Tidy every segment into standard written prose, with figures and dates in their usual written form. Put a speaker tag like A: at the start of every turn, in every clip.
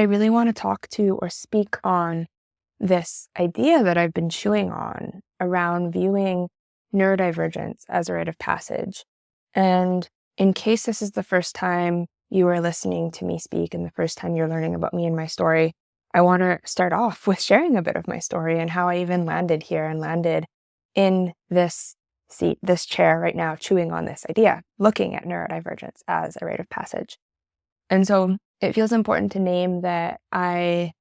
A: I really want to talk to or speak on this idea that I've been chewing on around viewing neurodivergence as a rite of passage. And in case this is the first time you are listening to me speak and the first time you're learning about me and my story, I want to start off with sharing a bit of my story and how I even landed here and landed in this seat, this chair right now, chewing on this idea, looking at neurodivergence as a rite of passage. And so it feels important to name that I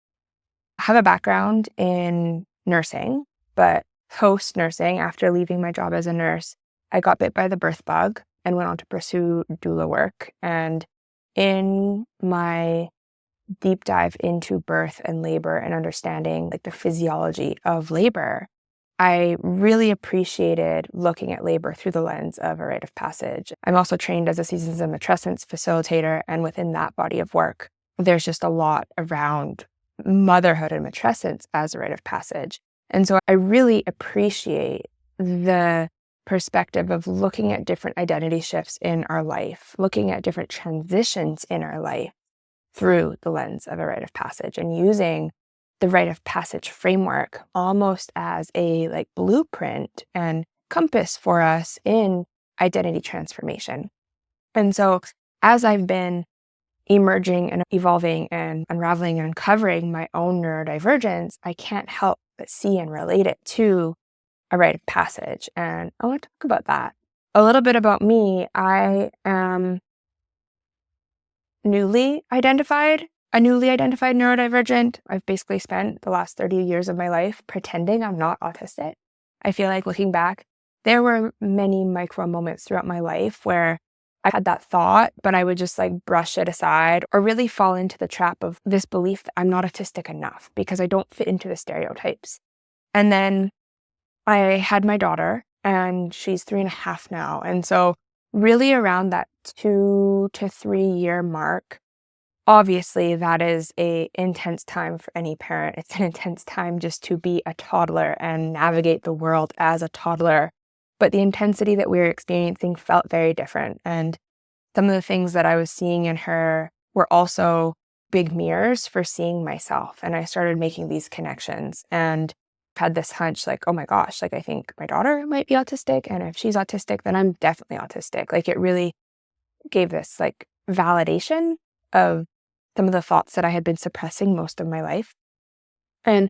A: have a background in nursing, but post nursing, after leaving my job as a nurse, I got bit by the birth bug and went on to pursue doula work. And in my deep dive into birth and labor and understanding like the physiology of labor, I really appreciated looking at labor through the lens of a rite of passage. I'm also trained as a seasons and matrescence facilitator, and within that body of work, there's just a lot around motherhood and matrescence as a rite of passage. And so I really appreciate the perspective of looking at different identity shifts in our life, looking at different transitions in our life through the lens of a rite of passage, and using the rite of passage framework almost as a like blueprint and compass for us in identity transformation. And so as I've been emerging and evolving and unraveling and uncovering my own neurodivergence, I can't help but see and relate it to a rite of passage. And I want to talk about that. A little bit about me. I am a newly identified neurodivergent. I've basically spent the last 30 years of my life pretending I'm not autistic. I feel like looking back, there were many micro moments throughout my life where I had that thought, but I would just like brush it aside or really fall into the trap of this belief that I'm not autistic enough because I don't fit into the stereotypes. And then I had my daughter, and she's 3.5 now. And so really around that 2 to 3 year mark, obviously that is a intense time for any parent. It's an intense time just to be a toddler and navigate the world as a toddler. But the intensity that we were experiencing felt very different. And some of the things that I was seeing in her were also big mirrors for seeing myself. And I started making these connections and had this hunch like, oh my gosh, like I think my daughter might be autistic. And if she's autistic, then I'm definitely autistic. Like it really gave this like validation of some of the thoughts that I had been suppressing most of my life. And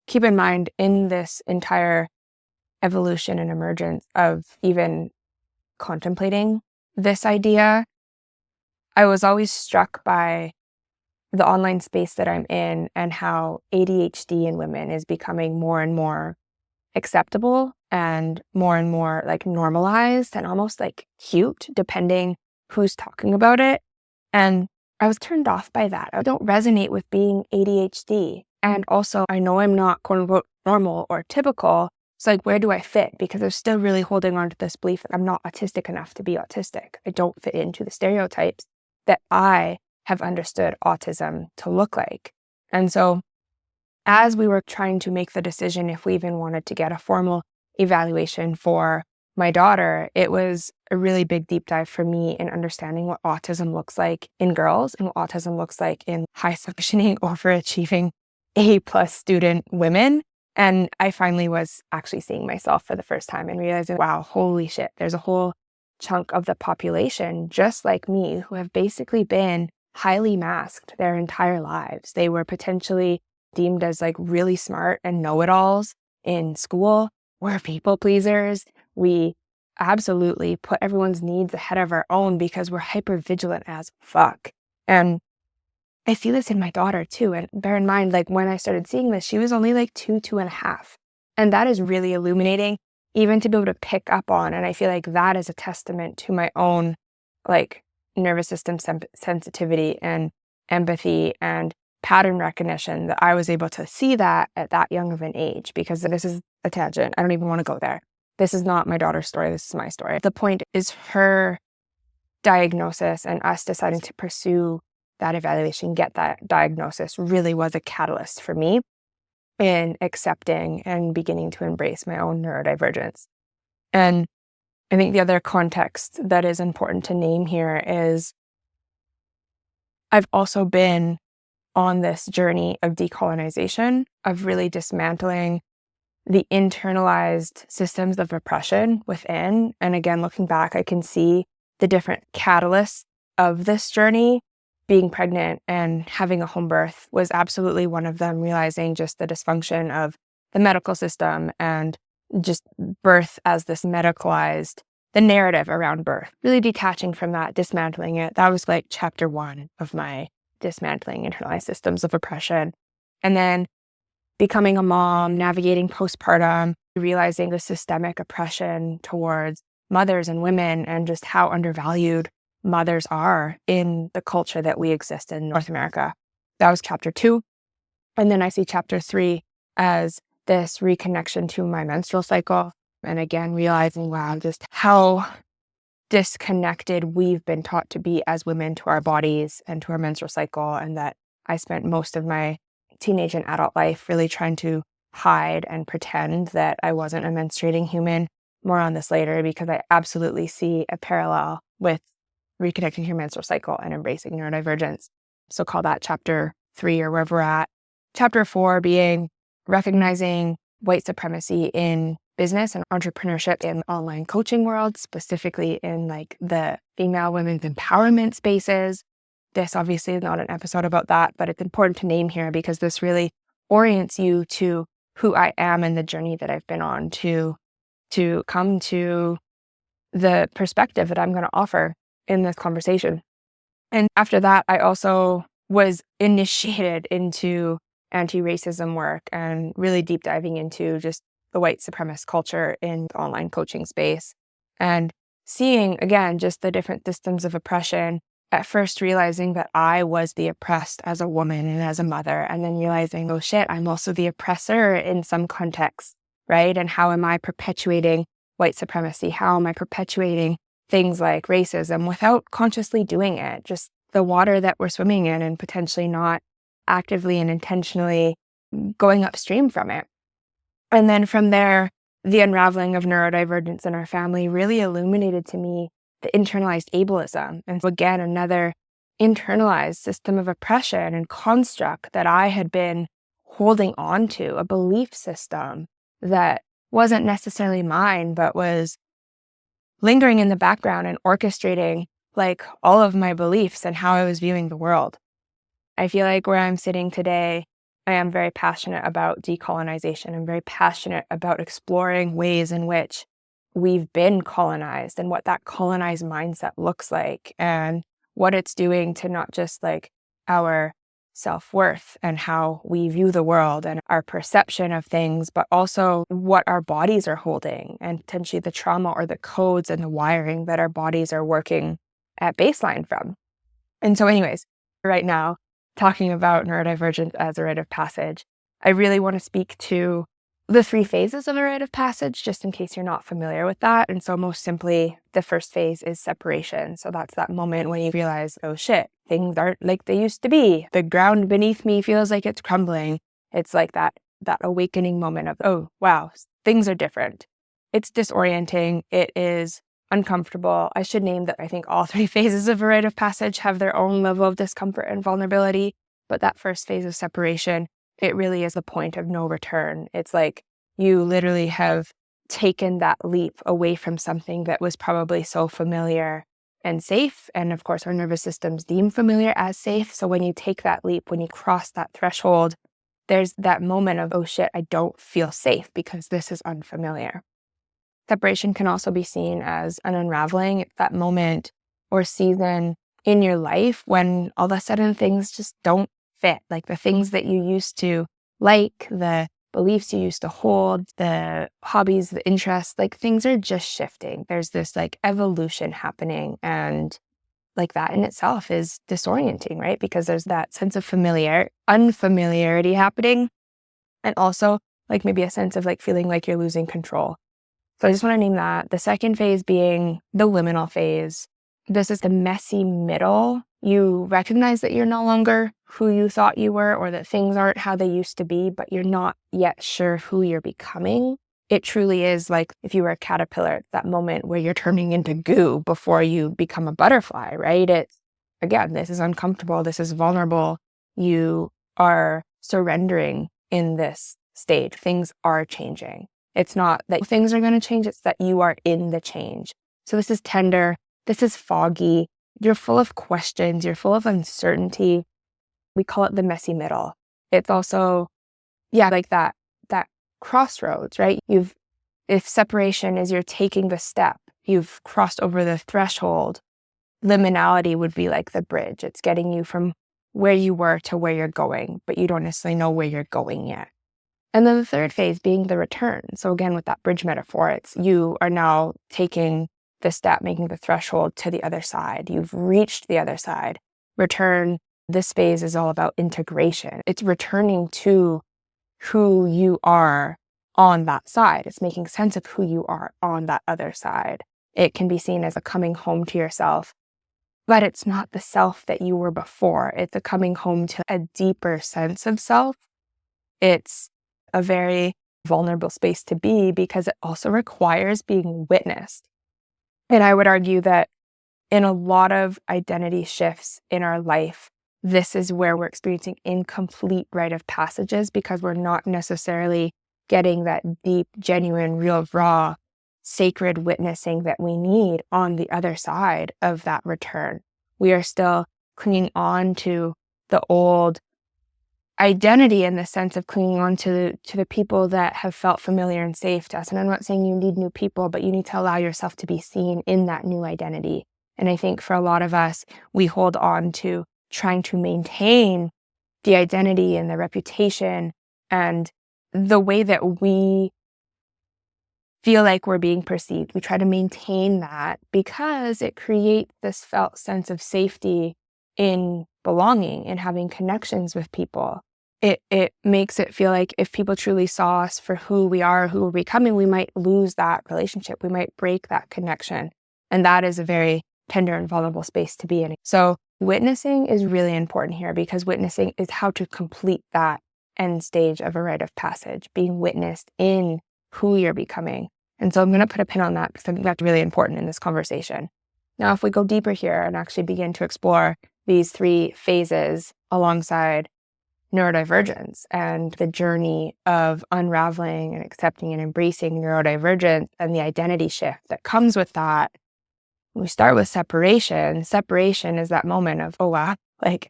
A: keep in mind, in this entire evolution and emergence of even contemplating this idea, I was always struck by the online space that I'm in and how ADHD in women is becoming more and more acceptable and more like normalized and almost like cute, depending who's talking about it. And I was turned off by that. I don't resonate with being ADHD. And also, I know I'm not quote unquote normal or typical. So like, where do I fit? Because I'm still really holding on to this belief that I'm not autistic enough to be autistic. I don't fit into the stereotypes that I have understood autism to look like. And so as we were trying to make the decision if we even wanted to get a formal evaluation for my daughter, it was a really big deep dive for me in understanding what autism looks like in girls and what autism looks like in high functioning, overachieving A+ student women. And I finally was actually seeing myself for the first time and realizing, wow, holy shit, there's a whole chunk of the population just like me who have basically been highly masked their entire lives. They were potentially deemed as like really smart and know-it-alls in school. We're people pleasers. We absolutely put everyone's needs ahead of our own because we're hyper vigilant as fuck. And I see this in my daughter too. And bear in mind, like when I started seeing this, she was only like 2.5. And that is really illuminating, even to be able to pick up on. And I feel like that is a testament to my own like nervous system sensitivity and empathy and pattern recognition, that I was able to see that at that young of an age. Because this is a tangent. I don't even want to go there. This is not my daughter's story. This is my story. The point is her diagnosis and us deciding to pursue that evaluation, get that diagnosis, really was a catalyst for me in accepting and beginning to embrace my own neurodivergence. And I think the other context that is important to name here is I've also been on this journey of decolonization, of really dismantling the internalized systems of oppression within. And again, looking back, I can see the different catalysts of this journey. Being pregnant and having a home birth was absolutely one of them, realizing just the dysfunction of the medical system and just birth as this medicalized, the narrative around birth, really detaching from that, dismantling it. That was like chapter 1 of my dismantling internalized systems of oppression. And then becoming a mom, navigating postpartum, realizing the systemic oppression towards mothers and women and just how undervalued mothers are in the culture that we exist in North America. That was chapter 2. And then I see chapter 3 as this reconnection to my menstrual cycle. And again, realizing, wow, just how disconnected we've been taught to be as women to our bodies and to our menstrual cycle. And that I spent most of my teenage and adult life really trying to hide and pretend that I wasn't a menstruating human. More on this later, because I absolutely see a parallel with reconnecting to your menstrual cycle and embracing neurodivergence. So call that chapter 3 or wherever we're at. Chapter 4 being recognizing white supremacy in business and entrepreneurship in the online coaching world, specifically in like the female women's empowerment spaces. This obviously is not an episode about that, but it's important to name here because this really orients you to who I am and the journey that I've been on to come to the perspective that I'm going to offer in this conversation. And after that, I also was initiated into anti-racism work and really deep diving into just the white supremacist culture in the online coaching space and seeing, again, just the different systems of oppression. At first realizing that I was the oppressed as a woman and as a mother, and then realizing, oh shit, I'm also the oppressor in some contexts, right? And how am I perpetuating white supremacy? How am I perpetuating things like racism without consciously doing it? Just the water that we're swimming in and potentially not actively and intentionally going upstream from it. And then from there, the unraveling of neurodivergence in our family really illuminated to me the internalized ableism. And so again, another internalized system of oppression and construct that I had been holding on to, a belief system that wasn't necessarily mine, but was lingering in the background and orchestrating like all of my beliefs and how I was viewing the world. I feel like where I'm sitting today, I am very passionate about decolonization. I'm very passionate about exploring ways in which we've been colonized and what that colonized mindset looks like and what it's doing to not just like our self-worth and how we view the world and our perception of things, but also what our bodies are holding and potentially the trauma or the codes and the wiring that our bodies are working at baseline from. And so anyways, right now, talking about neurodivergence as a rite of passage, I really want to speak to the 3 phases of a rite of passage, just in case you're not familiar with that. And so most simply, the first phase is separation. So that's that moment when you realize, oh shit, things aren't like they used to be. The ground beneath me feels like it's crumbling. It's like that awakening moment of, oh, wow, things are different. It's disorienting. It is uncomfortable. I should name that I think all 3 phases of a rite of passage have their own level of discomfort and vulnerability. But that first phase of separation, it really is the point of no return. It's like you literally have taken that leap away from something that was probably so familiar and safe. And of course, our nervous systems deem familiar as safe. So when you take that leap, when you cross that threshold, there's that moment of, oh shit, I don't feel safe because this is unfamiliar. Separation can also be seen as an unraveling. It's that moment or season in your life when all of a sudden things just don't fit. Like the things that you used to like, the beliefs you used to hold, the hobbies, the interests, like things are just shifting. There's this like evolution happening, and like that in itself is disorienting, right? Because there's that sense of unfamiliarity happening, and also like maybe a sense of like feeling like you're losing control. So I just want to name that. The second phase being the liminal phase. This is the messy middle. You recognize that you're no longer who you thought you were, or that things aren't how they used to be, but you're not yet sure who you're becoming. It truly is like if you were a caterpillar, that moment where you're turning into goo before you become a butterfly, right? It's, again, this is uncomfortable. This is vulnerable. you are surrendering in this stage. Things are changing. It's not that things are going to change, it's that you are in the change. So this is tender, this is foggy, you're full of questions, you're full of uncertainty. We call it the messy middle. It's also, like that crossroads, right? If separation is you're taking the step, you've crossed over the threshold. Liminality would be like the bridge. It's getting you from where you were to where you're going, but you don't necessarily know where you're going yet. And then the third phase being the return. So again, with that bridge metaphor, it's you are now taking the step, making the threshold to the other side. You've reached the other side. Return, this phase is all about integration. It's returning to who you are on that side. It's making sense of who you are on that other side. It can be seen as a coming home to yourself, but it's not the self that you were before. It's a coming home to a deeper sense of self. It's a very vulnerable space to be because it also requires being witnessed. And I would argue that in a lot of identity shifts in our life, this is where we're experiencing incomplete rite of passages because we're not necessarily getting that deep, genuine, real, raw, sacred witnessing that we need on the other side of that return. We are still clinging on to the old identity in the sense of clinging on to the people that have felt familiar and safe to us. And I'm not saying you need new people, but you need to allow yourself to be seen in that new identity. And I think for a lot of us, we hold on to trying to maintain the identity and the reputation and the way that we feel like we're being perceived. We try to maintain that because it creates this felt sense of safety in belonging and having connections with people. It makes it feel like if people truly saw us for who we are, who we're becoming, we might lose that relationship. We might break that connection. And that is a very tender and vulnerable space to be in. So witnessing is really important here because witnessing is how to complete that end stage of a rite of passage, being witnessed in who you're becoming. And so I'm going to put a pin on that because I think that's really important in this conversation. Now, if we go deeper here and actually begin to explore these three phases alongside neurodivergence and the journey of unraveling and accepting and embracing neurodivergence and the identity shift that comes with that, we start with separation. Separation is that moment of, oh, wow, like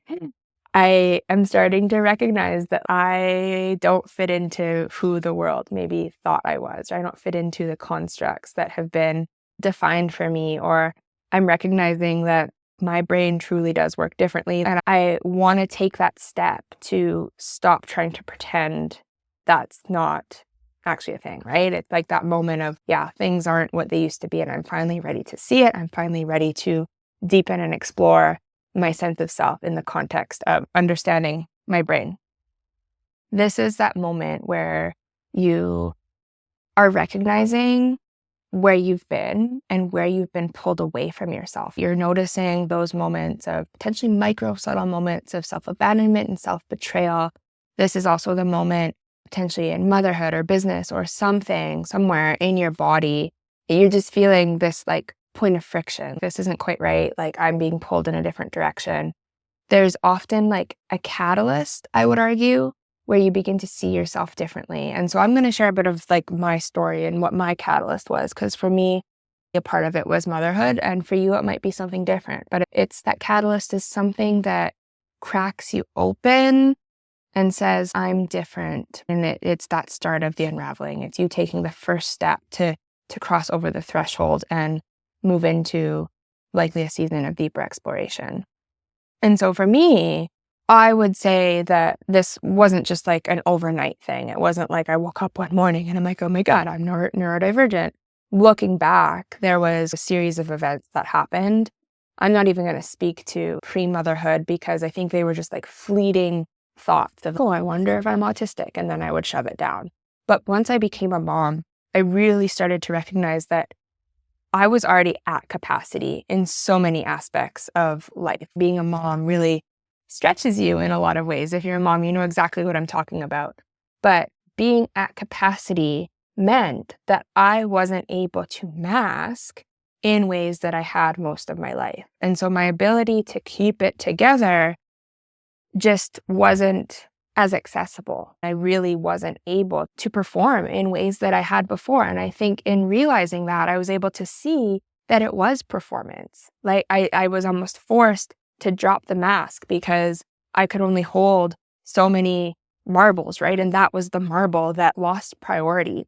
A: I am starting to recognize that I don't fit into who the world maybe thought I was, or I don't fit into the constructs that have been defined for me, or I'm recognizing that my brain truly does work differently. And I want to take that step to stop trying to pretend that's not actually a thing, right? It's like that moment of, things aren't what they used to be. And I'm finally ready to see it. I'm finally ready to deepen and explore my sense of self in the context of understanding my brain. This is that moment where you are recognizing where you've been and where you've been pulled away from yourself. You're noticing those moments of potentially micro, subtle moments of self-abandonment and self-betrayal. This is also the moment potentially in motherhood or business or something somewhere in your body. You're just feeling this like point of friction. This isn't quite right. Like I'm being pulled in a different direction. There's often like a catalyst, I would argue, where you begin to see yourself differently. And so I'm going to share a bit of like my story and what my catalyst was, because for me, a part of it was motherhood, and for you, it might be something different. But it's that catalyst is something that cracks you open and says, I'm different. And it's that start of the unraveling. It's you taking the first step to cross over the threshold and move into likely a season of deeper exploration. And so for me, I would say that this wasn't just like an overnight thing. It wasn't like I woke up one morning and I'm like, oh my God, I'm neurodivergent. Looking back, there was a series of events that happened. I'm not even going to speak to pre-motherhood because I think they were just like fleeting thoughts of, oh, I wonder if I'm autistic. And then I would shove it down. But once I became a mom, I really started to recognize that I was already at capacity in so many aspects of life. Being a mom really stretches you in a lot of ways. If you're a mom, you know exactly what I'm talking about. But being at capacity meant that I wasn't able to mask in ways that I had most of my life. And so my ability to keep it together just wasn't as accessible. I really wasn't able to perform in ways that I had before. And I think in realizing that, I was able to see that it was performance. Like I was almost forced to drop the mask because I could only hold so many marbles, right? And that was the marble that lost priority.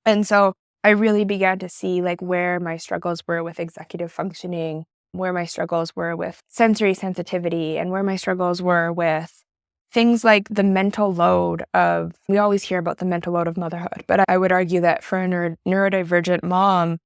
A: And so I really began to see like where my struggles were with executive functioning, where my struggles were with sensory sensitivity, and where my struggles were with things like the mental load of, we always hear about the mental load of motherhood, but I would argue that for a neurodivergent mom,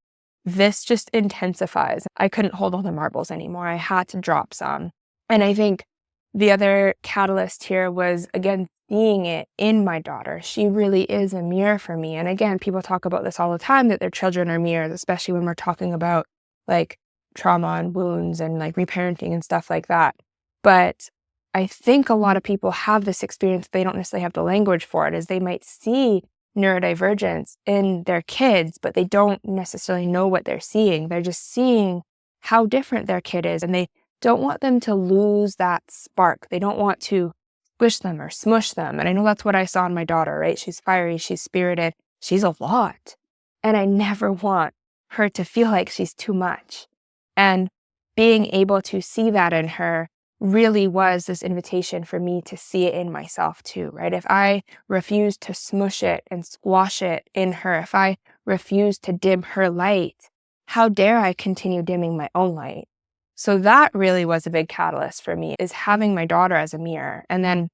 A: this just intensifies. I couldn't hold all the marbles anymore. I had to drop some. And I think the other catalyst here was, again, seeing it in my daughter. She really is a mirror for me. And again, people talk about this all the time, that their children are mirrors, especially when we're talking about like trauma and wounds and like reparenting and stuff like that. But I think a lot of people have this experience, they don't necessarily have the language for it, is they might see neurodivergence in their kids, but they don't necessarily know what they're seeing. They're just seeing how different their kid is, and they don't want them to lose that spark. They don't want to squish them or smush them. And I know that's what I saw in my daughter, right? She's fiery, she's spirited, she's a lot. And I never want her to feel like she's too much. And being able to see that in her really was this invitation for me to see it in myself too, right? If I refuse to smush it and squash it in her, if I refuse to dim her light, how dare I continue dimming my own light? So that really was a big catalyst for me, is having my daughter as a mirror. And then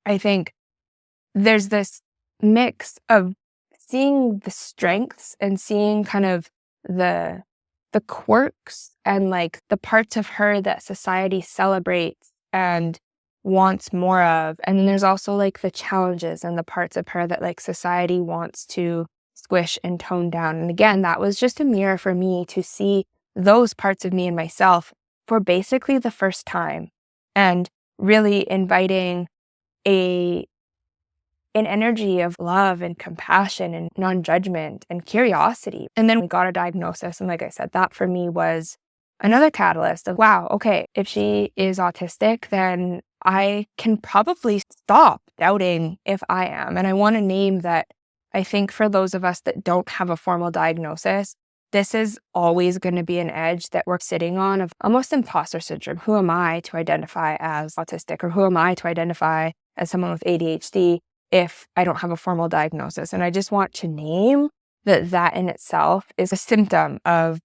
A: I think there's this mix of seeing the strengths and seeing kind of the quirks and like the parts of her that society celebrates and wants more of. And then there's also like the challenges and the parts of her that like society wants to squish and tone down. And again, that was just a mirror for me to see those parts of me and myself for basically the first time, and really inviting an energy of love and compassion and non-judgment and curiosity. And then we got a diagnosis. And like I said, that for me was another catalyst of, wow, okay, if she is autistic, then I can probably stop doubting if I am. And I want to name that. I think for those of us that don't have a formal diagnosis, this is always going to be an edge that we're sitting on of almost imposter syndrome. Who am I to identify as autistic, or who am I to identify as someone with ADHD if I don't have a formal diagnosis? And I just want to name that in itself is a symptom of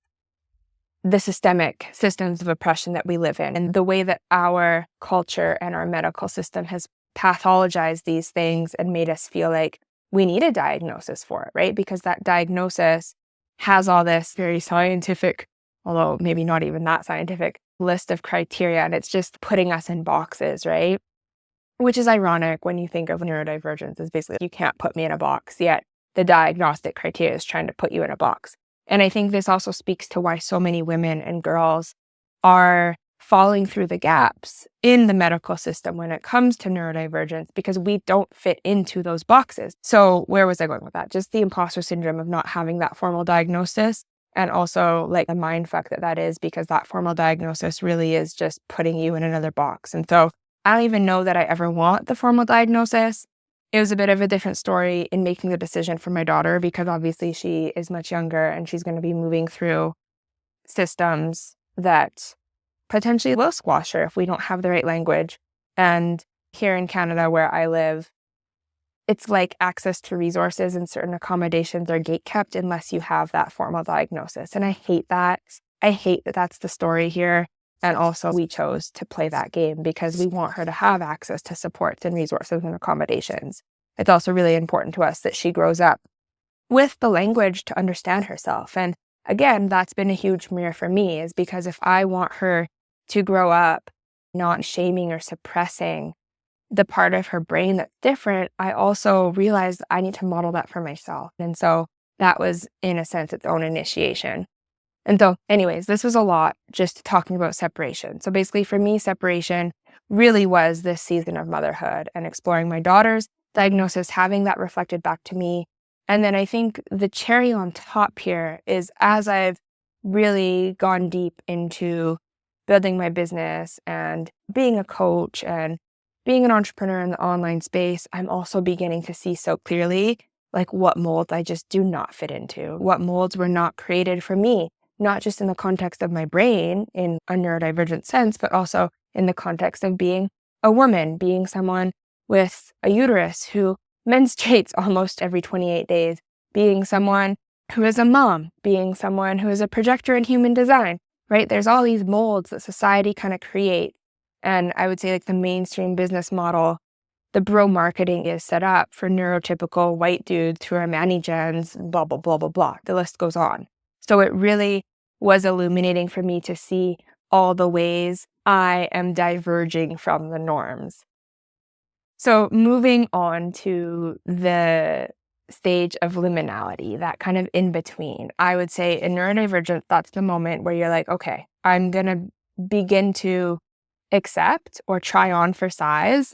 A: the systemic systems of oppression that we live in, and the way that our culture and our medical system has pathologized these things and made us feel like we need a diagnosis for it, right? Because that diagnosis has all this very scientific, although maybe not even that scientific, list of criteria, and it's just putting us in boxes, right? Which is ironic when you think of neurodivergence, is basically you can't put me in a box, yet the diagnostic criteria is trying to put you in a box. And I think this also speaks to why so many women and girls are falling through the gaps in the medical system when it comes to neurodivergence, because we don't fit into those boxes. So where was I going with that? Just the imposter syndrome of not having that formal diagnosis, and also like the mindfuck that is, because that formal diagnosis really is just putting you in another box. And so I don't even know that I ever want the formal diagnosis. It was a bit of a different story in making the decision for my daughter, because obviously she is much younger and she's going to be moving through systems that potentially will squash her if we don't have the right language. And here in Canada, where I live, it's like access to resources and certain accommodations are gatekept unless you have that formal diagnosis. And I hate that. I hate that that's the story here. And also we chose to play that game because we want her to have access to supports and resources and accommodations. It's also really important to us that she grows up with the language to understand herself. And again, that's been a huge mirror for me, is because if I want her to grow up not shaming or suppressing the part of her brain that's different, I also realized I need to model that for myself. And so that was, in a sense, its own initiation. And so anyways, this was a lot just talking about separation. So basically for me, separation really was this season of motherhood and exploring my daughter's diagnosis, having that reflected back to me. And then I think the cherry on top here is, as I've really gone deep into building my business and being a coach and being an entrepreneur in the online space, I'm also beginning to see so clearly like what molds I just do not fit into, what molds were not created for me, not just in the context of my brain in a neurodivergent sense, but also in the context of being a woman, being someone with a uterus who menstruates almost every 28 days, being someone who is a mom, being someone who is a projector in human design, right? There's all these molds that society kind of creates. And I would say like the mainstream business model, the bro marketing is set up for neurotypical white dudes who are Manigens, blah, blah, blah, blah, blah. The list goes on. So it really was illuminating for me to see all the ways I am diverging from the norms. So moving on to the stage of liminality, that kind of in between, I would say in neurodivergent, that's the moment where you're like, okay, I'm going to begin to accept or try on for size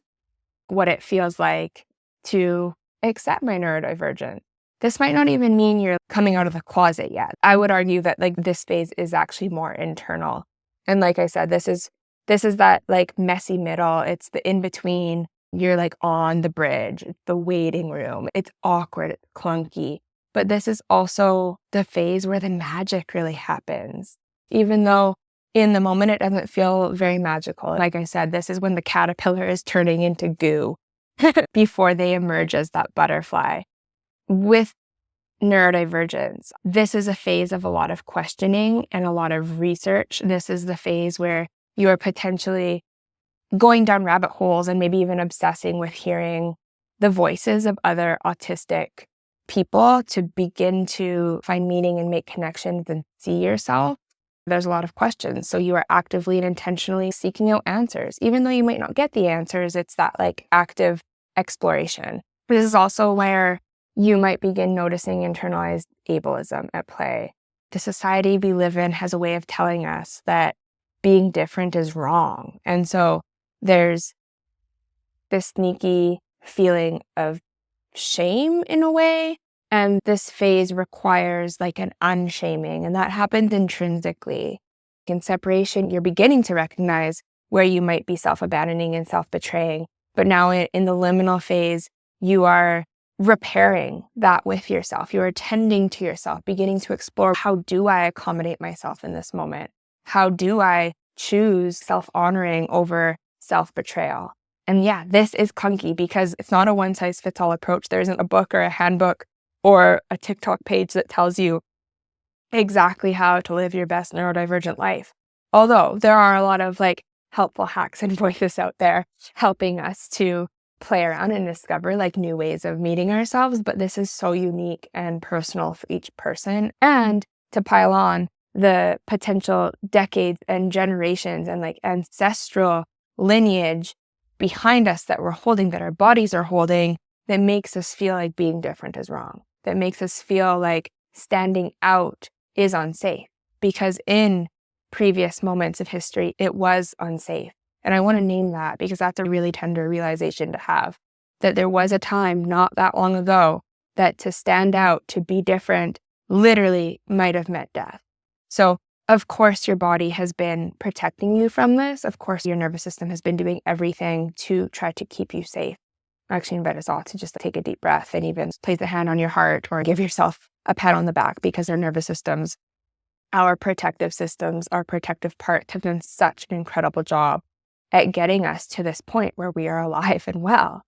A: what it feels like to accept my neurodivergent. This might not even mean you're coming out of the closet yet. I would argue that like this phase is actually more internal. And like I said, this is that like messy middle. It's the in between. You're like on the bridge, it's the waiting room. It's awkward, it's clunky. But this is also the phase where the magic really happens. Even though in the moment it doesn't feel very magical. Like I said, this is when the caterpillar is turning into goo before they emerge as that butterfly. With neurodivergence, this is a phase of a lot of questioning and a lot of research. This is the phase where you are potentially going down rabbit holes and maybe even obsessing with hearing the voices of other autistic people to begin to find meaning and make connections and see yourself. There's a lot of questions. So you are actively and intentionally seeking out answers. Even though you might not get the answers, it's that like active exploration. This is also where you might begin noticing internalized ableism at play. The society we live in has a way of telling us that being different is wrong. And so there's this sneaky feeling of shame in a way. And this phase requires like an unshaming, and that happens intrinsically. In separation, you're beginning to recognize where you might be self-abandoning and self-betraying. But now in the liminal phase, you are repairing that with yourself. You're attending to yourself, beginning to explore, how do I accommodate myself in this moment? How do I choose self-honoring over self-betrayal? And yeah, this is clunky because it's not a one-size-fits-all approach. There isn't a book or a handbook or a TikTok page that tells you exactly how to live your best neurodivergent life. Although there are a lot of like helpful hacks and voices out there helping us to play around and discover like new ways of meeting ourselves. But this is so unique and personal for each person. And to pile on the potential decades and generations and like ancestral lineage behind us that we're holding, that our bodies are holding, that makes us feel like being different is wrong, that makes us feel like standing out is unsafe. Because in previous moments of history, it was unsafe. And I want to name that because that's a really tender realization to have, that there was a time not that long ago that to stand out, to be different, literally might have meant death. So of course, your body has been protecting you from this. Of course, your nervous system has been doing everything to try to keep you safe. I actually invite us all to just take a deep breath and even place a hand on your heart or give yourself a pat on the back, because our nervous systems, our protective parts have done such an incredible job at getting us to this point where we are alive and well.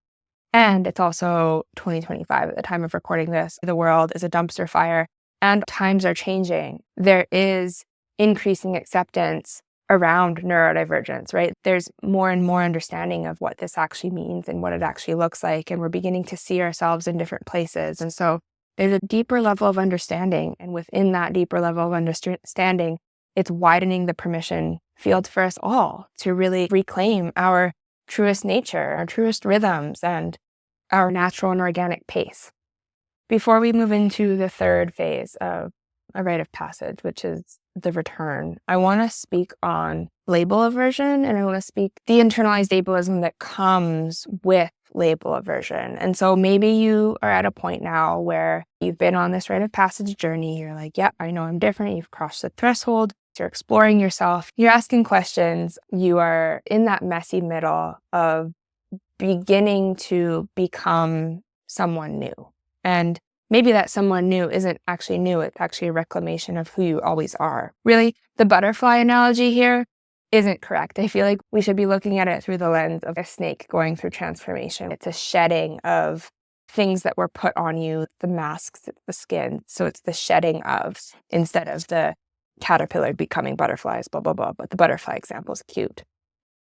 A: And it's also 2025 at the time of recording this. The world is a dumpster fire and times are changing. There is increasing acceptance around neurodivergence, right? There's more and more understanding of what this actually means and what it actually looks like. And we're beginning to see ourselves in different places. And so there's a deeper level of understanding. And within that deeper level of understanding, it's widening the permission field for us all to really reclaim our truest nature, our truest rhythms, and our natural and organic pace. Before we move into the third phase of a rite of passage, which is the return, I want to speak on label aversion, and I want to speak the internalized ableism that comes with label aversion. And so maybe you are at a point now where you've been on this rite of passage journey. You're like, yeah, I know I'm different. You've crossed the threshold. You're exploring yourself. You're asking questions. You are in that messy middle of beginning to become someone new. And maybe that someone new isn't actually new, it's actually a reclamation of who you always are. Really, the butterfly analogy here isn't correct. I feel like we should be looking at it through the lens of a snake going through transformation. It's a shedding of things that were put on you, the masks, the skin. So it's the shedding of, instead of the caterpillar becoming butterflies, blah, blah, blah. But the butterfly example is cute.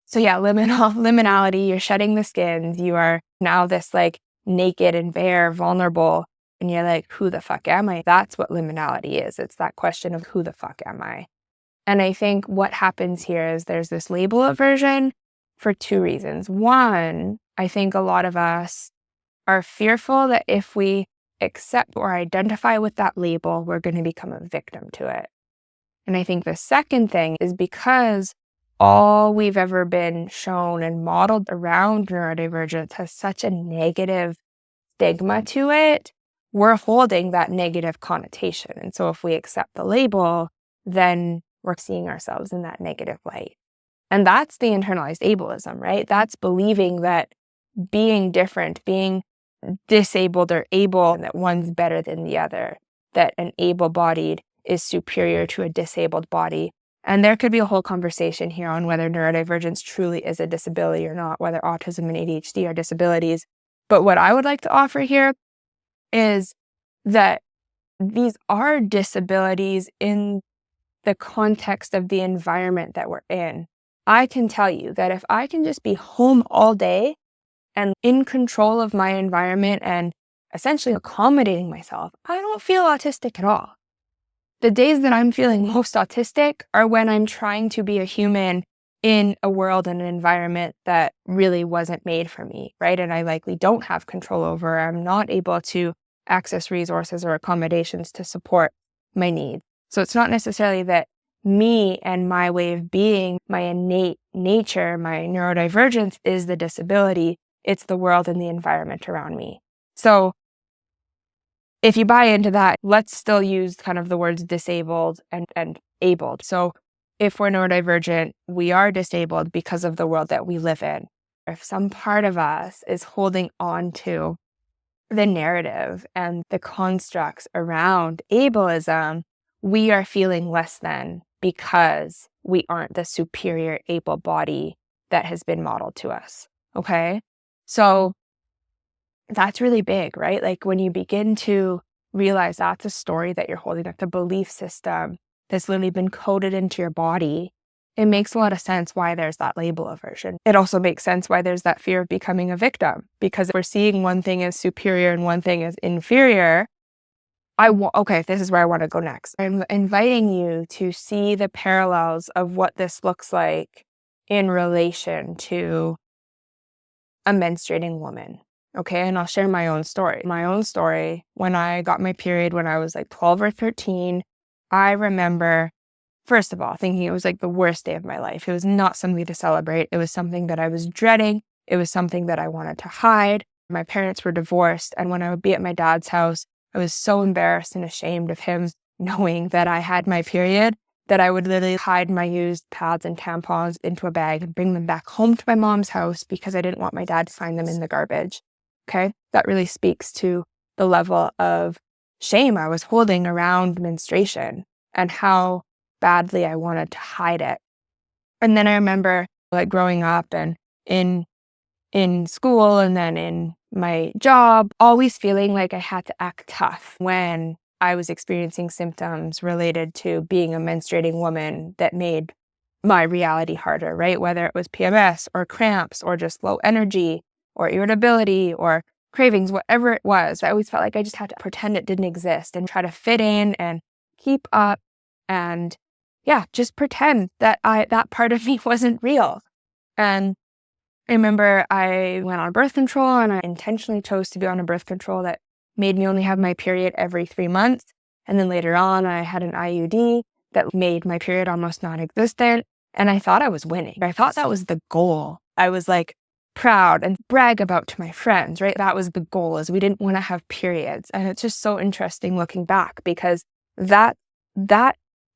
A: So yeah, liminality, you're shedding the skins. You are now this like naked and bare, vulnerable. And you're like, who the fuck am I? That's what liminality is. It's that question of who the fuck am I? And I think what happens here is there's this label aversion for two reasons. One, I think a lot of us are fearful that if we accept or identify with that label, we're going to become a victim to it. And I think the second thing is because all we've ever been shown and modeled around neurodivergence has such a negative stigma to it, we're holding that negative connotation. And so if we accept the label, then we're seeing ourselves in that negative light. And that's the internalized ableism, right? That's believing that being different, being disabled or able, that one's better than the other, that an able-bodied is superior to a disabled body. And there could be a whole conversation here on whether neurodivergence truly is a disability or not, whether autism and ADHD are disabilities. But what I would like to offer here is that these are disabilities in the context of the environment that we're in. I can tell you that if I can just be home all day and in control of my environment and essentially accommodating myself, I don't feel autistic at all. The days that I'm feeling most autistic are when I'm trying to be a human in a world and an environment that really wasn't made for me, right? And I likely don't have control over. I'm not able to access resources or accommodations to support my needs. So it's not necessarily that me and my way of being, my innate nature, my neurodivergence is the disability. It's the world and the environment around me. So if you buy into that, let's still use kind of the words disabled and abled. So if we're neurodivergent, we are disabled because of the world that we live in. If some part of us is holding on to the narrative and the constructs around ableism, we are feeling less than because we aren't the superior able body that has been modeled to us. Okay? So that's really big, right? Like when you begin to realize that's a story that you're holding, that's a belief system that's literally been coded into your body, it makes a lot of sense why there's that label aversion. It also makes sense why there's that fear of becoming a victim, because if we're seeing one thing as superior and one thing as inferior, okay, this is where I want to go next. I'm inviting you to see the parallels of what this looks like in relation to a menstruating woman. Okay, and I'll share my own story. My own story, when I got my period when I was like 12 or 13, I remember, first of all, thinking it was like the worst day of my life. It was not something to celebrate. It was something that I was dreading. It was something that I wanted to hide. My parents were divorced, and when I would be at my dad's house, I was so embarrassed and ashamed of him knowing that I had my period that I would literally hide my used pads and tampons into a bag and bring them back home to my mom's house because I didn't want my dad to find them in the garbage. Okay, that really speaks to the level of shame I was holding around menstruation and how badly I wanted to hide it. And then I remember like growing up and in school and then in my job, always feeling like I had to act tough when I was experiencing symptoms related to being a menstruating woman that made my reality harder, right? Whether it was PMS or cramps or just low energy or irritability or cravings, whatever it was, I always felt like I just had to pretend it didn't exist and try to fit in and keep up and just pretend that that part of me wasn't real. And I remember I went on birth control and I intentionally chose to be on a birth control that made me only have my period every 3 months. And then later on, I had an IUD that made my period almost non-existent. And I thought I was winning. I thought that was the goal. I was like proud and brag about to my friends, right? That was the goal, is we didn't want to have periods. And it's just so interesting looking back because that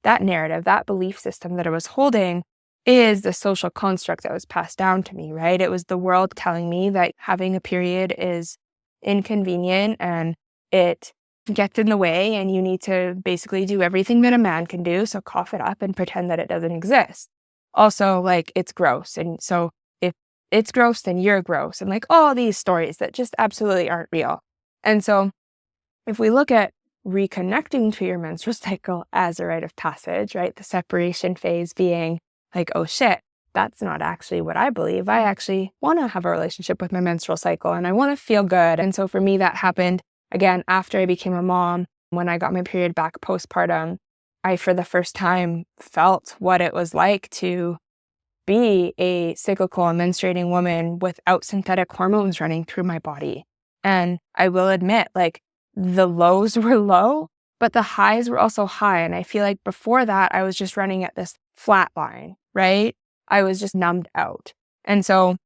A: narrative, that belief system that I was holding is the social construct that was passed down to me, right? It was the world telling me that having a period is inconvenient and it gets in the way and you need to basically do everything that a man can do. So cough it up and pretend that it doesn't exist. Also, like, it's gross. And so if it's gross, then you're gross. And like all these stories that just absolutely aren't real. And so if we look at reconnecting to your menstrual cycle as a rite of passage, right? The separation phase being like, oh shit, that's not actually what I believe. I actually want to have a relationship with my menstrual cycle and I want to feel good. And so for me, that happened again after I became a mom. When I got my period back postpartum, I, for the first time, felt what it was like to be a cyclical and menstruating woman without synthetic hormones running through my body. And I will admit, like, the lows were low, but the highs were also high. And I feel like before that, I was just running at this flat line, right? I was just numbed out. And so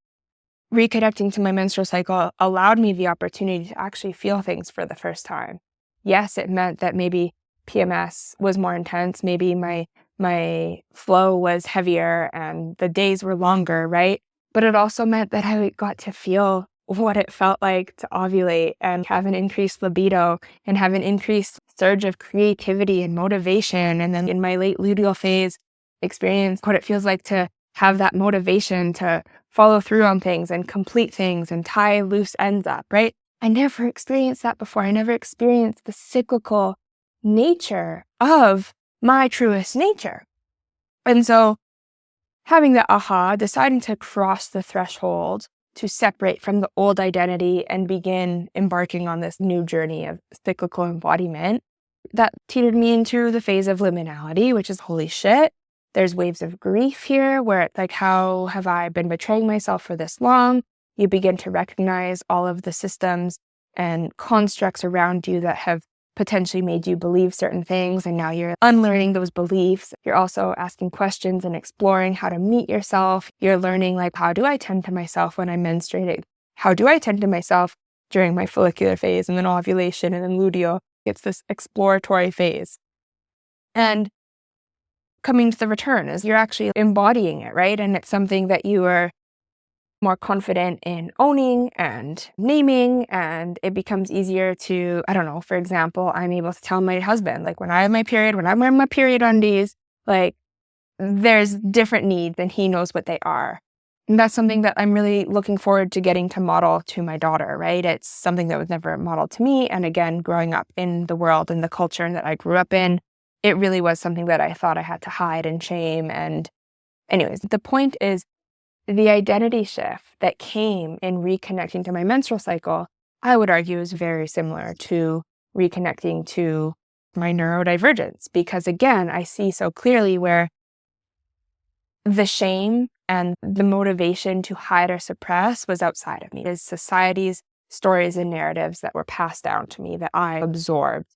A: reconnecting to my menstrual cycle allowed me the opportunity to actually feel things for the first time. Yes, it meant that maybe PMS was more intense. Maybe my flow was heavier and the days were longer, right? But it also meant that I got to feel what it felt like to ovulate and have an increased libido and have an increased surge of creativity and motivation. And then in my late luteal phase, experience what it feels like to have that motivation to follow through on things and complete things and tie loose ends up, right? I never experienced that before. I never experienced the cyclical nature of my truest nature. And so having that aha, deciding to cross the threshold to separate from the old identity and begin embarking on this new journey of cyclical embodiment, that teetered me into the phase of liminality, which is holy shit. There's waves of grief here where it's like, how have I been betraying myself for this long? You begin to recognize all of the systems and constructs around you that have potentially made you believe certain things, and now you're unlearning those beliefs. You're also asking questions and exploring how to meet yourself. You're learning, like, how do I tend to myself when I'm menstruating? How do I tend to myself during my follicular phase and then ovulation and then luteal? It's this exploratory phase. And coming to the return is you're actually embodying it, right? And it's something that you are more confident in owning and naming, and it becomes easier to, I don't know, for example, I'm able to tell my husband, like, when I have my period, when I'm wearing my period undies, like, there's different needs and he knows what they are. And that's something that I'm really looking forward to getting to model to my daughter, right? It's something that was never modeled to me. And again, growing up in the world and the culture that I grew up in, it really was something that I thought I had to hide and shame. And anyways, the point is, the identity shift that came in reconnecting to my menstrual cycle, I would argue, is very similar to reconnecting to my neurodivergence. Because again, I see so clearly where the shame and the motivation to hide or suppress was outside of me. It is society's stories and narratives that were passed down to me that I absorbed.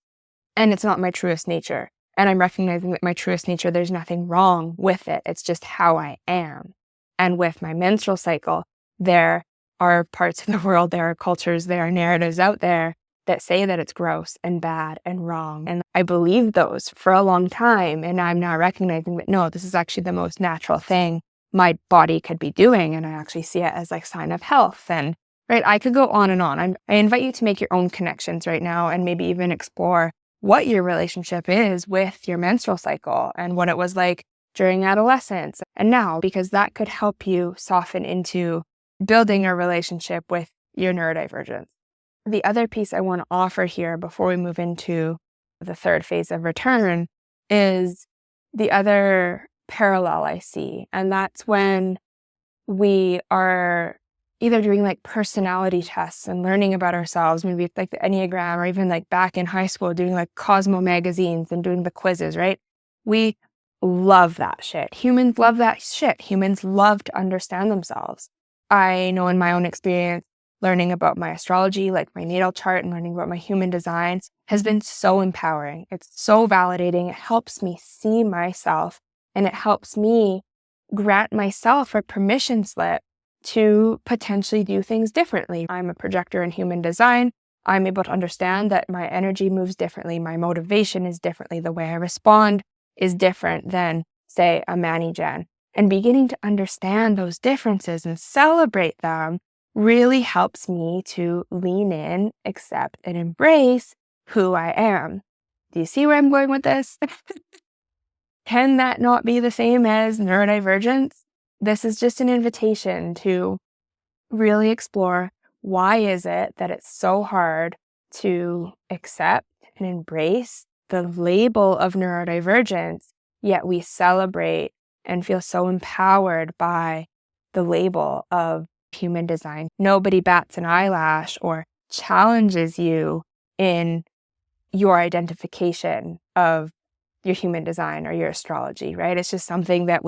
A: And it's not my truest nature. And I'm recognizing that my truest nature, there's nothing wrong with it. It's just how I am. And with my menstrual cycle, there are parts of the world, there are cultures, there are narratives out there that say that it's gross and bad and wrong. And I believed those for a long time. And I'm now recognizing that, no, this is actually the most natural thing my body could be doing. And I actually see it as like sign of health. And right, I could go on and on. I invite you to make your own connections right now and maybe even explore what your relationship is with your menstrual cycle and what it was like during adolescence and now, because that could help you soften into building a relationship with your neurodivergence. The other piece I want to offer here before we move into the third phase of return is the other parallel I see. And that's when we are either doing like personality tests and learning about ourselves, maybe it's like the Enneagram, or even like back in high school doing like Cosmo magazines and doing the quizzes, right? We love that shit. Humans love that shit. Humans love to understand themselves. I know in my own experience, learning about my astrology, like my natal chart, and learning about my human designs has been so empowering. It's so validating. It helps me see myself, and it helps me grant myself a permission slip to potentially do things differently. I'm a projector in human design. I'm able to understand that my energy moves differently. My motivation is differently. The way I respond is different than, say, a Manny Jan. And beginning to understand those differences and celebrate them really helps me to lean in, accept, and embrace who I am. Do you see where I'm going with this? Can that not be the same as neurodivergence? This is just an invitation to really explore, why is it that it's so hard to accept and embrace the label of neurodivergence, yet we celebrate and feel so empowered by the label of human design. Nobody bats an eyelash or challenges you in your identification of your human design or your astrology, right? It's just something that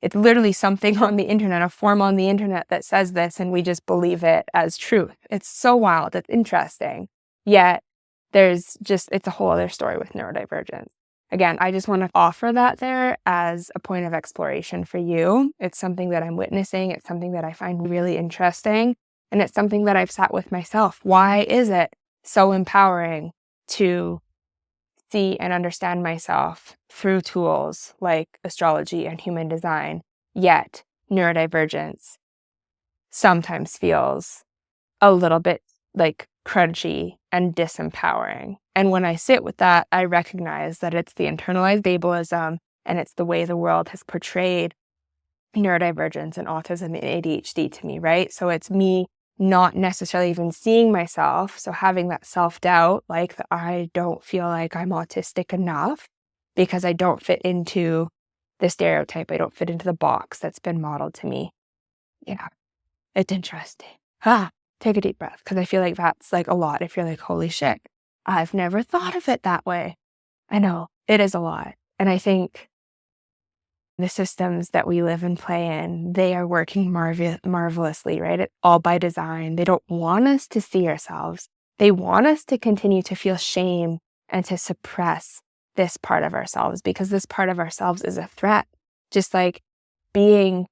A: it's literally something on the internet, a form on the internet that says this, and we just believe it as truth. It's so wild. It's interesting. Yet it's a whole other story with neurodivergence. Again, I just want to offer that there as a point of exploration for you. It's something that I'm witnessing. It's something that I find really interesting. And it's something that I've sat with myself. Why is it so empowering to see and understand myself through tools like astrology and human design, yet neurodivergence sometimes feels a little bit like crunchy and disempowering. And when I sit with that, I recognize that it's the internalized ableism and it's the way the world has portrayed neurodivergence and autism and ADHD to me, right? So it's me not necessarily even seeing myself. So having that self-doubt, like that I don't feel like I'm autistic enough because I don't fit into the stereotype. I don't fit into the box that's been modeled to me. Yeah, it's interesting. Take a deep breath, because I feel like that's like a lot. If you're like, holy shit, I've never thought of it that way. I know, it is a lot. And I think the systems that we live and play in, they are working marvelously, right? It's all by design. They don't want us to see ourselves. They want us to continue to feel shame and to suppress this part of ourselves, because this part of ourselves is a threat. Just like being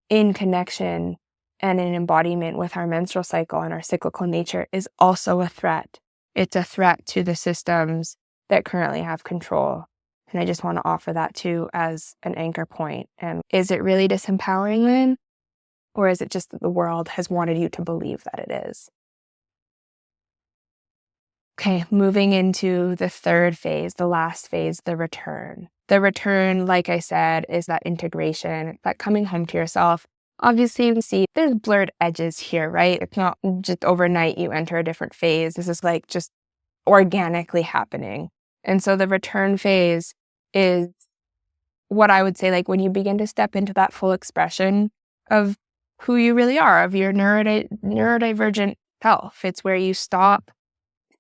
A: in connection and in embodiment with our menstrual cycle and our cyclical nature is also a threat. It's a threat to the systems that currently have control. And I just want to offer that too as an anchor point. And is it really disempowering then? Or is it just that the world has wanted you to believe that it is? Okay, moving into the third phase, the last phase, the return. The return, like I said, is that integration, that coming home to yourself. Obviously, you can see there's blurred edges here, right? It's not just overnight you enter a different phase. This is like just organically happening. And so the return phase is what I would say, like when you begin to step into that full expression of who you really are, of your neurodivergent self. It's where you stop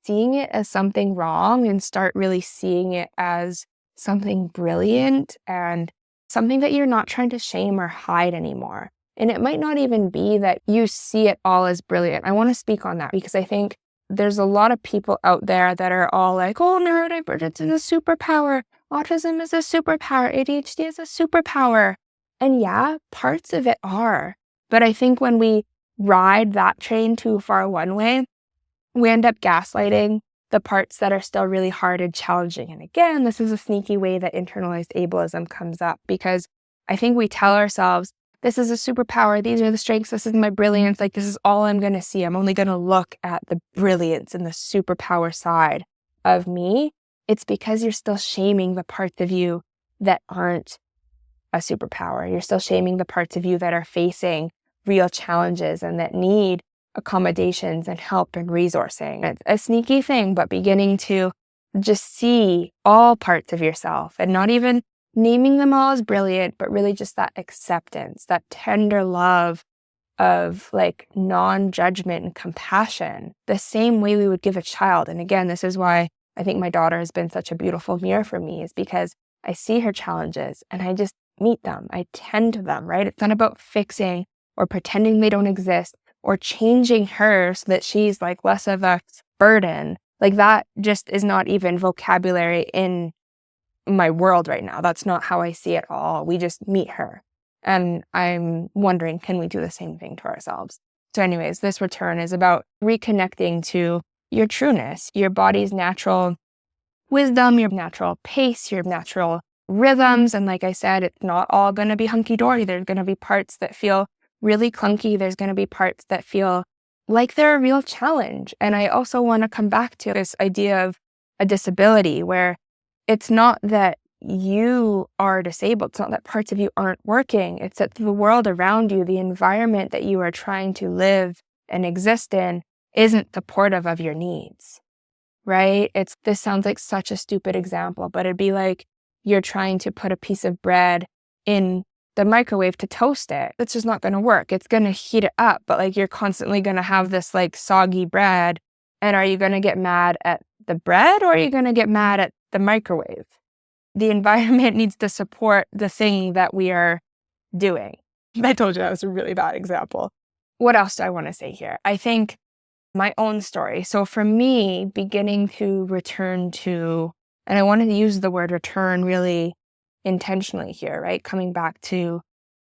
A: seeing it as something wrong and start really seeing it as something brilliant and something that you're not trying to shame or hide anymore. And it might not even be that you see it all as brilliant. I want to speak on that because I think there's a lot of people out there that are all like, oh, neurodivergence is a superpower. Autism is a superpower. ADHD is a superpower. And yeah, parts of it are. But I think when we ride that train too far one way, we end up gaslighting the parts that are still really hard and challenging. And again, this is a sneaky way that internalized ableism comes up, because I think we tell ourselves, this is a superpower, these are the strengths, this is my brilliance, like this is all I'm going to see. I'm only going to look at the brilliance and the superpower side of me. It's because you're still shaming the parts of you that aren't a superpower. You're still shaming the parts of you that are facing real challenges and that need accommodations and help and resourcing. It's a sneaky thing, but beginning to just see all parts of yourself and not even naming them all as brilliant, but really just that acceptance, that tender love of like non-judgment and compassion, the same way we would give a child. And again, this is why I think my daughter has been such a beautiful mirror for me, is because I see her challenges and I just meet them. I tend to them, right? It's not about fixing or pretending they don't exist or changing her so that she's like less of a burden. Like that just is not even vocabulary in my world right now. That's not how I see it all. We just meet her. And I'm wondering, can we do the same thing to ourselves? So anyways, this return is about reconnecting to your trueness, your body's natural wisdom, your natural pace, your natural rhythms. And like I said, it's not all going to be hunky-dory. There's going to be parts that feel really clunky. There's going to be parts that feel like they're a real challenge. And I also want to come back to this idea of a disability where it's not that you are disabled. It's not that parts of you aren't working. It's that the world around you, the environment that you are trying to live and exist in, isn't supportive of your needs, right? This sounds like such a stupid example, but it'd be like you're trying to put a piece of bread in the microwave to toast it. It's just not going to work. It's going to heat it up, but like you're constantly going to have this like soggy bread. And are you going to get mad at the bread, or are you going to get mad at the microwave? The environment needs to support the thing that we are doing. I told you that was a really bad example. What else do I want to say here? I think my own story. So for me, beginning to return to, and I wanted to use the word return really intentionally here, right? Coming back to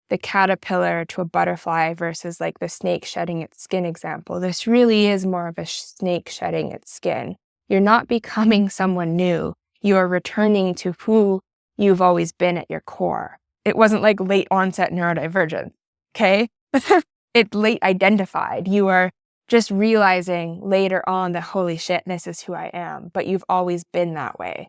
A: the caterpillar to a butterfly versus like the snake shedding its skin example. This really is more of a snake shedding its skin. You're not becoming someone new. You are returning to who you've always been at your core. It wasn't like late onset neurodivergence, okay? It's late identified. You are just realizing later on that, holy shit, this is who I am, but you've always been that way.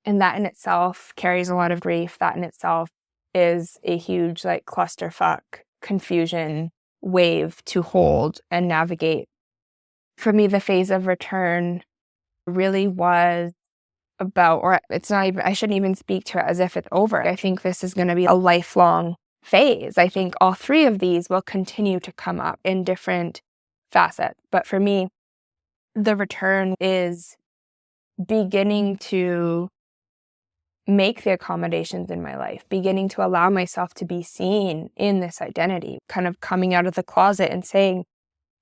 A: And that in itself carries a lot of grief. That in itself is a huge like clusterfuck confusion wave to hold and navigate. For me, the phase of return really was about, or it's not even, I shouldn't even speak to it as if it's over. I think this is going to be a lifelong phase. I think all three of these will continue to come up in different facets. But for me, the return is beginning to make the accommodations in my life, beginning to allow myself to be seen in this identity, kind of coming out of the closet and saying,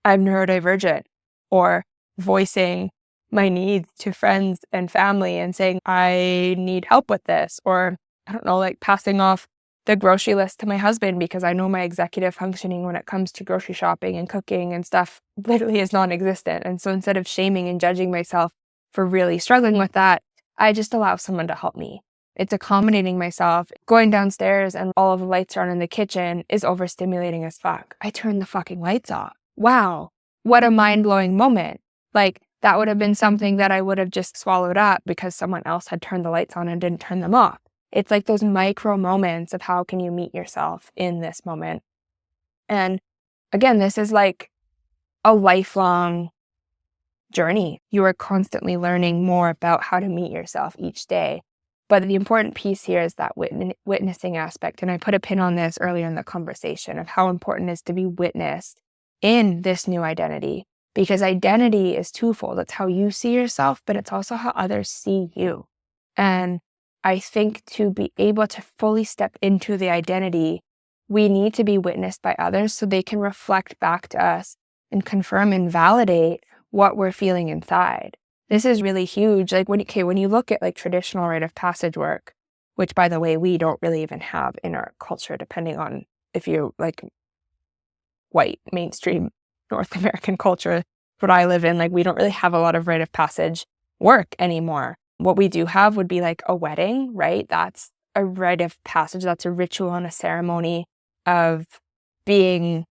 A: I'm neurodivergent, or voicing my needs to friends and family and saying, I need help with this, or I don't know, like passing off the grocery list to my husband because I know my executive functioning when it comes to grocery shopping and cooking and stuff literally is non-existent. And so instead of shaming and judging myself for really struggling with that, I just allow someone to help me. It's accommodating myself. Going downstairs and all of the lights are on in the kitchen is overstimulating as fuck. I turn the fucking lights off. Wow. What a mind-blowing moment. Like, that would have been something that I would have just swallowed up because someone else had turned the lights on and didn't turn them off. It's like those micro moments of how can you meet yourself in this moment. And again, this is like a lifelong journey. You are constantly learning more about how to meet yourself each day. But the important piece here is that witnessing aspect. And I put a pin on this earlier in the conversation of how important it is to be witnessed in this new identity. Because identity is twofold. It's how you see yourself, but it's also how others see you. And I think to be able to fully step into the identity, we need to be witnessed by others so they can reflect back to us and confirm and validate what we're feeling inside. This is really huge. Like when you look at like traditional rite of passage work, which by the way, we don't really even have in our culture, depending on if you're like white, mainstream North American culture, what I live in, like we don't really have a lot of rite of passage work anymore. What we do have would be like a wedding, right? That's a rite of passage. That's a ritual and a ceremony of being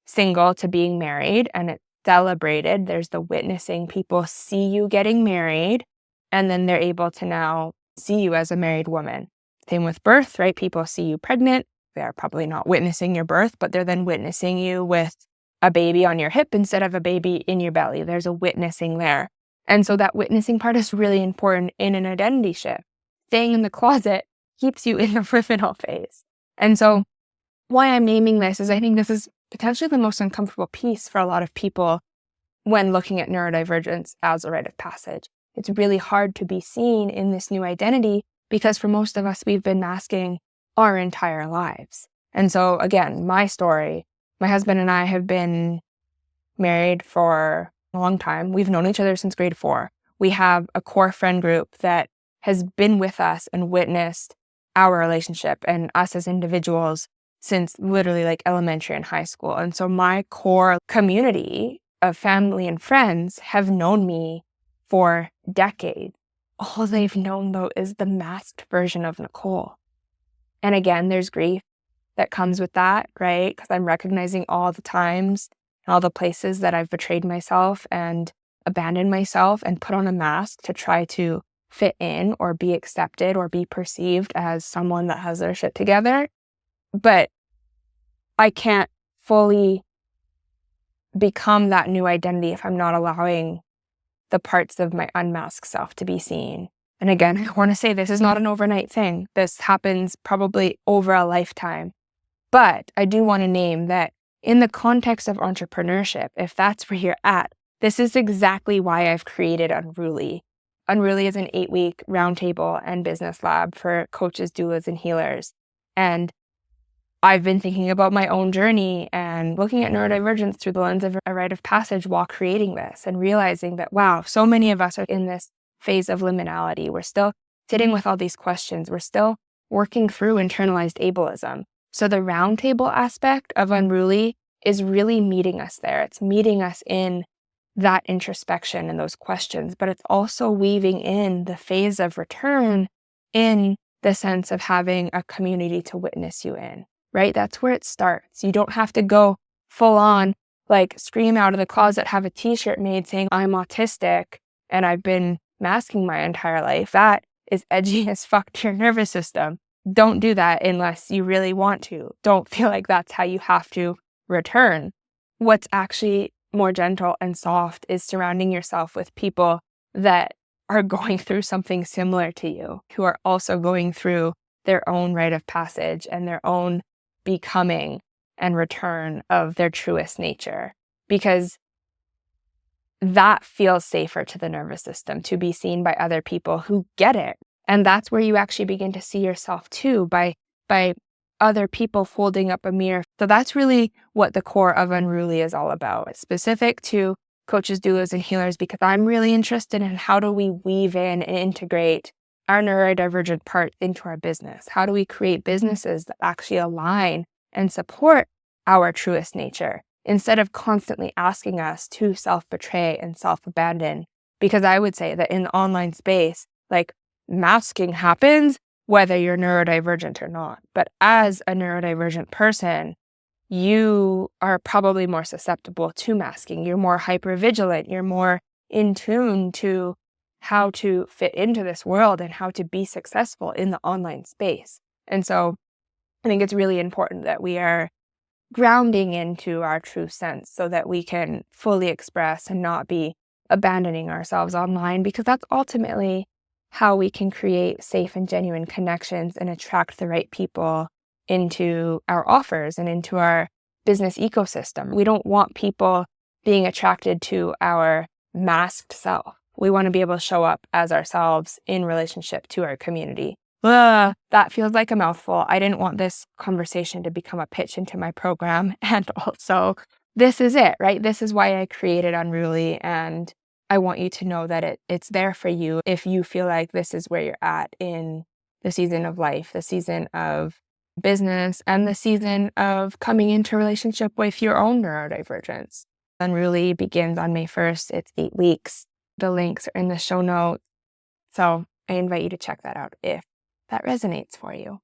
A: single to being married, and it's celebrated. There's the witnessing. People see you getting married, and then they're able to now see you as a married woman. Same with birth, right? People see you pregnant. They're probably not witnessing your birth, but they're then witnessing you with a baby on your hip instead of a baby in your belly. There's a witnessing there. And so that witnessing part is really important in an identity shift. Staying in the closet keeps you in the frivol phase. And so why I'm naming this is I think this is potentially the most uncomfortable piece for a lot of people when looking at neurodivergence as a rite of passage. It's really hard to be seen in this new identity because for most of us, we've been masking our entire lives. And so again, my story, my husband and I have been married for a long time. We've known each other since grade 4. We have a core friend group that has been with us and witnessed our relationship and us as individuals since literally like elementary and high school. And so my core community of family and friends have known me for decades. all they've known, though, is the masked version of Nicole. And again, there's grief that comes with that, right? Because I'm recognizing all the times and all the places that I've betrayed myself and abandoned myself and put on a mask to try to fit in or be accepted or be perceived as someone that has their shit together. But I can't fully become that new identity if I'm not allowing the parts of my unmasked self to be seen. And again, I want to say this is not an overnight thing. This happens probably over a lifetime. But I do want to name that in the context of entrepreneurship, if that's where you're at, this is exactly why I've created Unruly. Unruly is an 8-week roundtable and business lab for coaches, doulas, and healers. And I've been thinking about my own journey and looking at neurodivergence through the lens of a rite of passage while creating this and realizing that, wow, so many of us are in this phase of liminality. We're still sitting with all these questions. We're still working through internalized ableism. So the roundtable aspect of Unruly is really meeting us there. It's meeting us in that introspection and those questions, but it's also weaving in the phase of return in the sense of having a community to witness you in. Right? That's where it starts. You don't have to go full on, like scream out of the closet, have a t-shirt made saying I'm autistic and I've been masking my entire life. That is edgy as fuck to your nervous system. Don't do that unless you really want to. Don't feel like that's how you have to return. What's actually more gentle and soft is surrounding yourself with people that are going through something similar to you, who are also going through their own rite of passage and their own becoming and return of their truest nature, because that feels safer to the nervous system to be seen by other people who get it. And that's where you actually begin to see yourself too, by other people holding up a mirror. So that's really what the core of Unruly is all about. It's specific to coaches, doulas, and healers, because I'm really interested in how do we weave in and integrate our neurodivergent part into our business? How do we create businesses that actually align and support our truest nature instead of constantly asking us to self-betray and self-abandon? Because I would say that in the online space, like, masking happens whether you're neurodivergent or not. But as a neurodivergent person, you are probably more susceptible to masking. You're more hypervigilant. You're more in tune to how to fit into this world and how to be successful in the online space. And so I think it's really important that we are grounding into our true sense so that we can fully express and not be abandoning ourselves online, because that's ultimately how we can create safe and genuine connections and attract the right people into our offers and into our business ecosystem. We don't want people being attracted to our masked self. We want to be able to show up as ourselves in relationship to our community. That feels like a mouthful. I didn't want this conversation to become a pitch into my program. And also, this is it, right? This is why I created Unruly. And I want you to know that it's there for you if you feel like this is where you're at in the season of life, the season of business, and the season of coming into relationship with your own neurodivergence. Unruly begins on May 1st. It's 8 weeks. The links are in the show notes. So I invite you to check that out if that resonates for you.